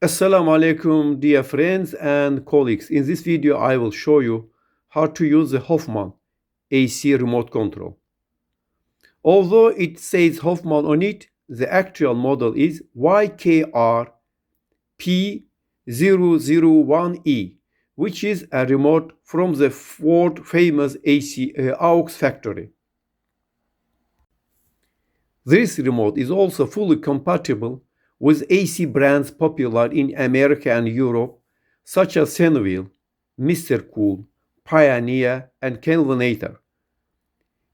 Assalamu alaikum, dear friends and colleagues. In this video, I will show you how to use the Hoffmann AC remote control. Although it says Hoffmann on it, the actual model is YKR-P001E, which is a remote from the world famous AC aux factory. This remote is also fully compatible with AC brands popular in America and Europe, such as Senville, MrCool, Pioneer, and Kelvinator.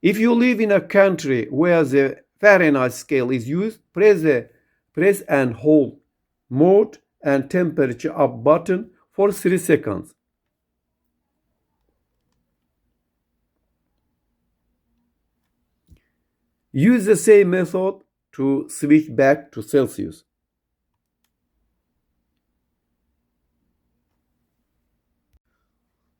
If you live in a country where the Fahrenheit scale is used, press and hold mode and temperature up button for 3 seconds. Use the same method to switch back to Celsius.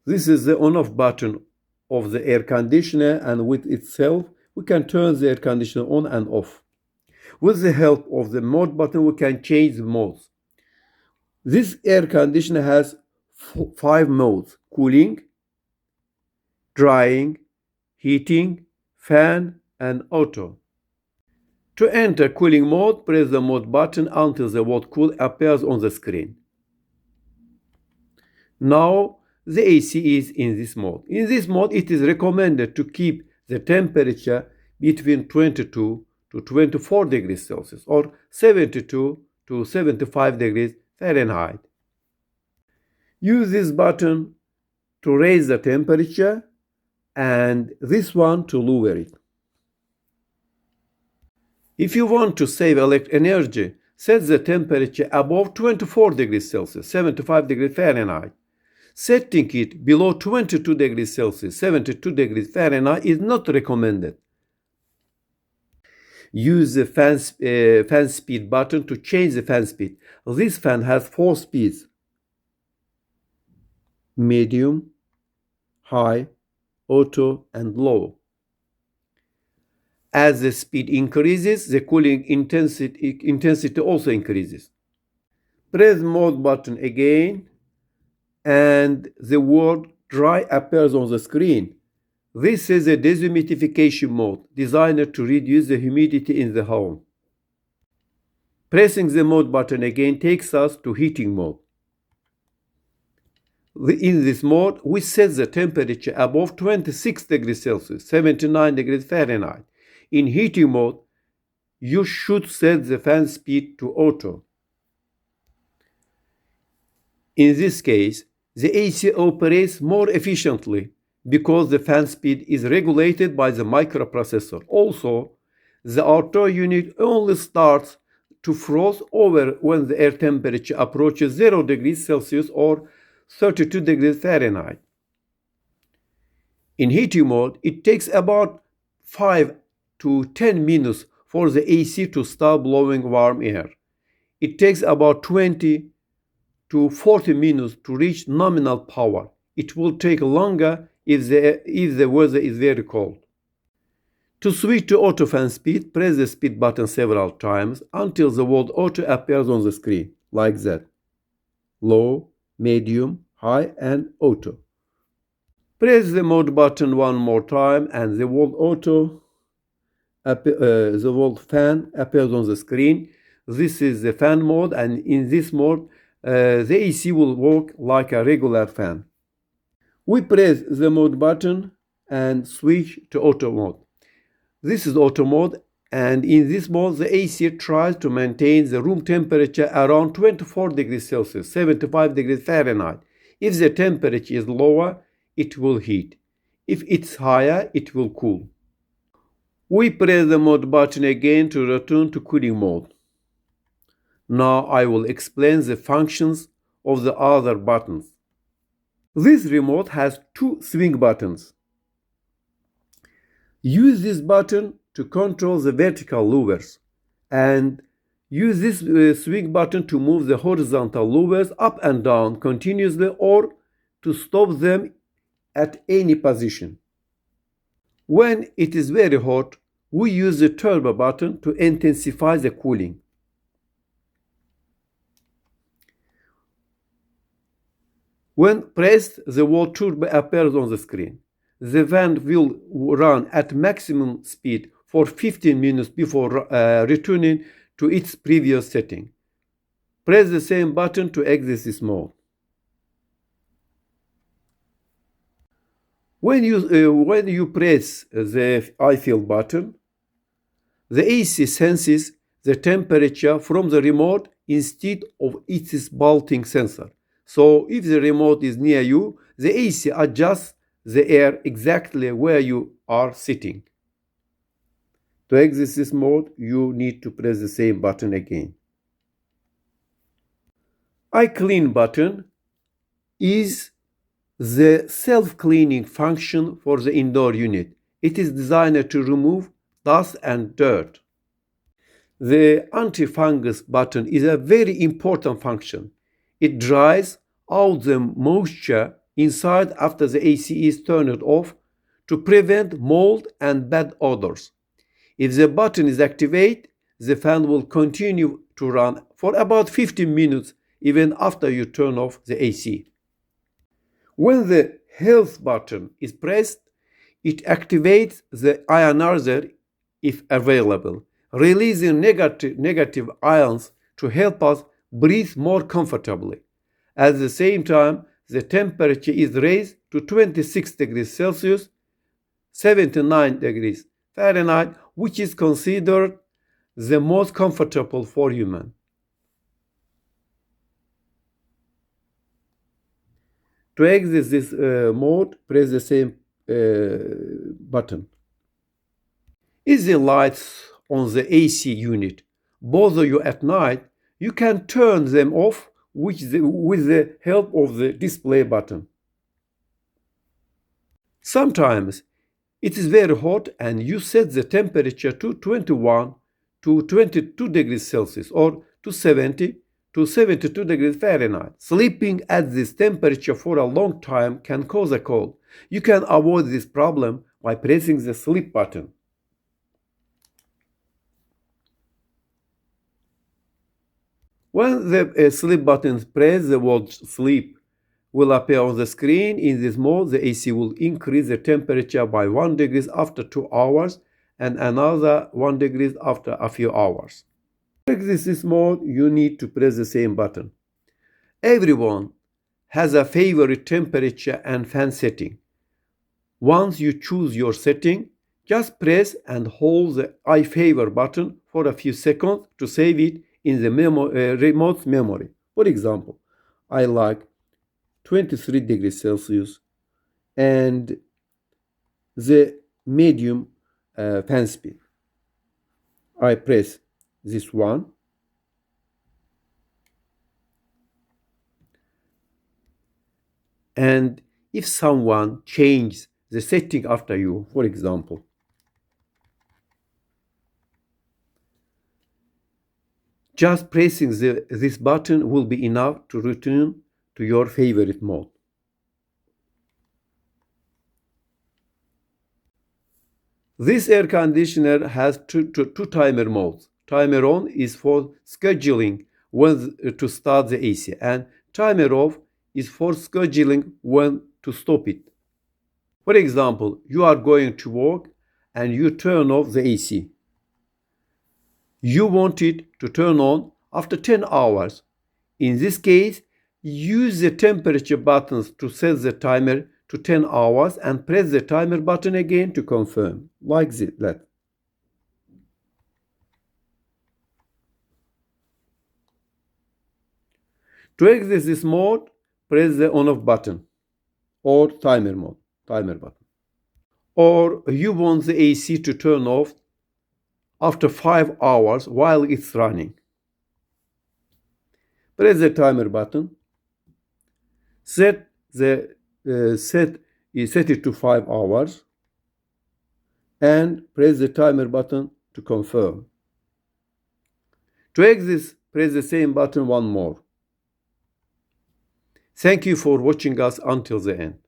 This is the on-off button of the air conditioner, and with itself we can turn the air conditioner on and off. With the help of the mode button we can change the modes. This air conditioner has 5 modes: cooling, drying, heating, fan, and auto. To enter cooling mode, press the mode button until the word cool appears on the screen. Now the AC is in this mode. In this mode, it is recommended to keep the temperature between 22 to 24 degrees Celsius or 72 to 75 degrees Fahrenheit. Use this button to raise the temperature and this one to lower it. If you want to save energy, set the temperature above 24 degrees Celsius, 75 degrees Fahrenheit. Setting it below 22 degrees Celsius, 72 degrees Fahrenheit is not recommended. Use the fan speed button to change the fan speed. This fan has 4 speeds: medium, high, auto, and low. As the speed increases, the cooling intensity also increases. Press mode button again and the word dry appears on the screen. This is a dehumidification mode designed to reduce the humidity in the home. Pressing the mode button again takes us to heating mode. In this mode, we set the temperature above 26 degrees Celsius, 79 degrees Fahrenheit. In heating mode, you should set the fan speed to auto. In this case, the AC operates more efficiently because the fan speed is regulated by the microprocessor. Also, the auto unit only starts to frost over when the air temperature approaches 0 degrees Celsius or 32 degrees Fahrenheit. In heating mode, it takes about 5 to 10 minutes for the AC to start blowing warm air. It takes about 20 to 40 minutes to reach nominal power. It will take longer if the weather is very cold. To switch to auto fan speed, press the speed button several times until the word auto appears on the screen, like that. Low, medium, high, and auto. Press the mode button one more time and the word the word fan appears on the screen. This is the fan mode, and in this mode the AC will work like a regular fan. We press the mode button and switch to auto mode. This is auto mode, and in this mode the AC tries to maintain the room temperature around 24 degrees Celsius, 75 degrees Fahrenheit. If the temperature is lower, it will heat. If it's higher, it will cool. We press the mode button again to return to cooling mode. Now I will explain the functions of the other buttons. This remote has 2 swing buttons. Use this button to control the vertical levers, and use this swing button to move the horizontal levers up and down continuously or to stop them at any position. When it is very hot, we use the turbo button to intensify the cooling. When pressed, the word turbo appears on the screen. The fan will run at maximum speed for 15 minutes before returning to its previous setting. Press the same button to exit this mode. When you press the I feel button, the AC senses the temperature from the remote instead of its built-in sensor. So if the remote is near you, the AC adjusts the air exactly where you are sitting. To exit this mode, you need to press the same button again. I clean button is the self-cleaning function for the indoor unit. It is designed to remove dust and dirt. The anti-fungus button is a very important function. It dries out the moisture inside after the AC is turned off to prevent mold and bad odors. If the button is activated, the fan will continue to run for about 15 minutes even after you turn off the AC. When the health button is pressed, it activates the ionizer if available, releasing negative ions to help us breathe more comfortably. At the same time, the temperature is raised to 26 degrees Celsius, 79 degrees Fahrenheit, which is considered the most comfortable for humans. To exit this mode, press the same button. If the lights on the AC unit bother you at night, you can turn them off with the help of the display button. Sometimes it is very hot and you set the temperature to 21 to 22 degrees Celsius or to 70 to 72 degrees Fahrenheit. Sleeping at this temperature for a long time can cause a cold. You can avoid this problem by pressing the sleep button. When the sleep button is pressed, the word sleep will appear on the screen. In this mode, the AC will increase the temperature by 1 degree after 2 hours and another 1 degree after a few hours. To exit this mode, you need to press the same button. Everyone has a favorite temperature and fan setting. Once you choose your setting, just press and hold the I favor button for a few seconds to save it in the remote memory. For example, I like 23 degrees Celsius and the medium fan speed. I press this one and if someone changes the setting after you, for example, just pressing this button will be enough to return to your favorite mode. This air conditioner has two timer modes. Timer on is for scheduling when to start the AC, and timer off is for scheduling when to stop it. For example, you are going to work and you turn off the AC. You want it to turn on after 10 hours. In this case, use the temperature buttons to set the timer to 10 hours and press the timer button again to confirm, like that. To exit this mode, press the on-off button or timer button. Or you want the AC to turn off after 5 hours while it's running. Press the timer button. Set it to 5 hours and press the timer button to confirm. To exit, press the same button one more. Thank you for watching us until the end.